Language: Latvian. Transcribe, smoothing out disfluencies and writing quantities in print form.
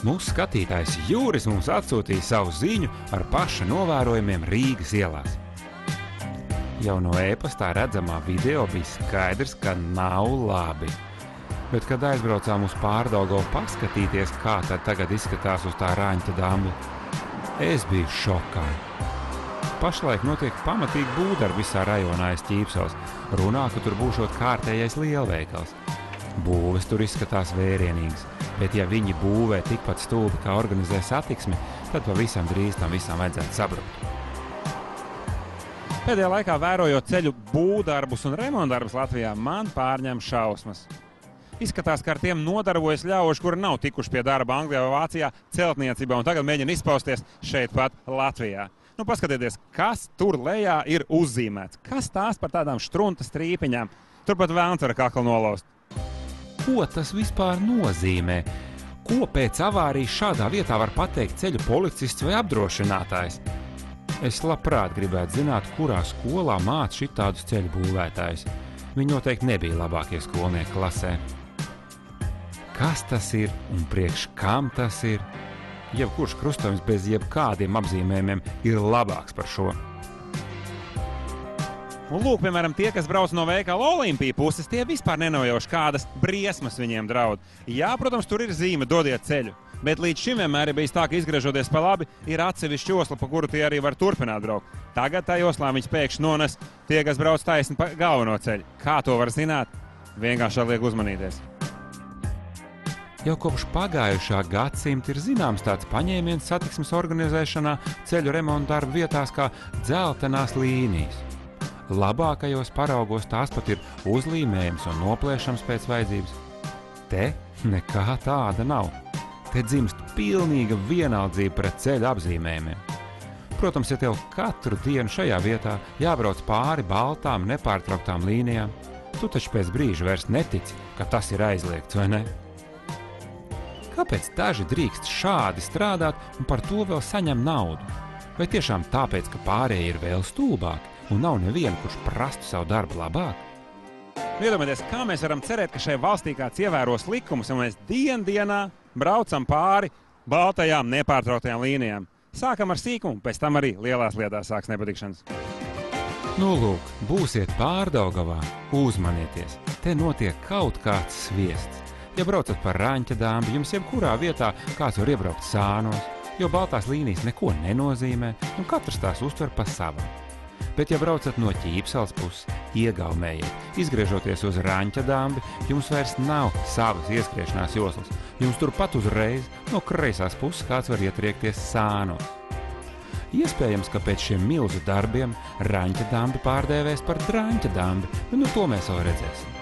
Mūsu skatītājs Jūris mums atsūtīja savu ziņu ar paša novērojumiem Rīgas ielās. Jau no e-pastā redzamā video bija skaidrs, ka nav labi. Bet, kad aizbraucām uz Pārdaugavu paskatīties, kā tad tagad izskatās uz tā Raņķa dambu, es biju šokā. Pašlaik notiek pamatīgi būvdarbi visā rajonā aiz Ķīpsels. Runā, ka tur būšot kārtējais lielveikals. Būves tur izskatās vērienīgas, bet ja viņi būvē tikpat stulbi, kā organizē satiksmi, tad pavisam drīz tam visam vajadzētu sabrukt. Pēdējā laikā vērojot ceļu būvdarbus un remontdarbus Latvijā, man pārņem šausmas. Izskatās, ka ar tiem nodarbojas ļauži, kuri nav tikuši pie darba Anglijā vai Vācijā celtniecībā un tagad mēģina izpausties šeit pat Latvijā. Nu, paskatieties, kas tur lejā ir uzzīmēts. Kas tās par tādām štrunta strīpiņām? Turpat vēlns ar kaklu nolaust. Ko tas vispār nozīmē? Ko pēc avārijas šādā vietā var pateikt ceļu policists vai apdrošinātājs? Es labprāt gribētu zināt, kurā skolā māca šitādus ceļu būvētājus. Viņi noteikti nebija labākie skolnieki klasē. Kas tas ir un priekš kam tas ir? Jebkurš krustojums bez jebkādiem apzīmējumiem ir labāks par šo. Un lūk, piemēram, tie, kas brauc no veikala Olimpija puses, tie vispār nenojauš, kādas briesmas viņiem draud. Jā, protams, tur ir zīme dodiet ceļu, bet līdz šim vienmēr ir bijis tā, ka izgriežoties pa labi, ir atsevišķa josla, pa kuru tie arī var turpināt braukt. Tagad tā joslā viņus pēkšņi nones tie, kas brauc taisni pa galveno ceļu. Kā to var zināt? Vienkārši liek uzmanīties. Jau kopš pagājušā gadsimta ir zināms tāds paņēmiens satiksmes organizēšanā ceļu remontu darbu vietās kā dzeltenās līnijas. Labākajos paraugos tās pat ir uzlīmējums un noplēšams pēc vajadzības. Te nekā tāda nav. Te dzimst pilnīga vienaldzība pret ceļu apzīmējumiem. Protams, ja tev katru dienu šajā vietā jābrauc pāri baltām, nepārtrauktām līnijām, tu taču pēc brīža vairs netici, ka tas ir aizliegts, vai ne? Kāpēc daži drīkst šādi strādāt un par to vēl saņem naudu? Vai tiešām tāpēc, ka pārējie ir vēl stulbāki un nav neviena, kurš prastu savu darbu labāk? Iedomājieties, kā mēs varam cerēt, ka šai valstī kāds ievēros likumus, un mēs dienā braucam pāri baltajām nepārtrauktajām līnijām. Sākam ar sīkumu, pēc tam arī lielās lietās sāks nepatikšanas. Nu lūk, būsiet Pārdaugavā, uzmanieties, te notiek kaut kāds sviests. Ja braucat par Raņķa dambi, jums jebkurā vietā kāds var iebraukt sānos, jo baltās līnijas neko nenozīmē, un katrs tās uztver pa savam. Bet ja braucat no Ķīpsels puses, iegaumējiet, izgriežoties uz Raņķa dambi, jums vairs nav savas ieskriešanās joslas. Jums turpat uzreiz no kreisās puses kāds var ietriekties sānos. Iespējams, ka pēc šiem milzu darbiem Raņķa dambi pārdēvēs par Draņķa dambi, bet to mēs vēl redzēsim.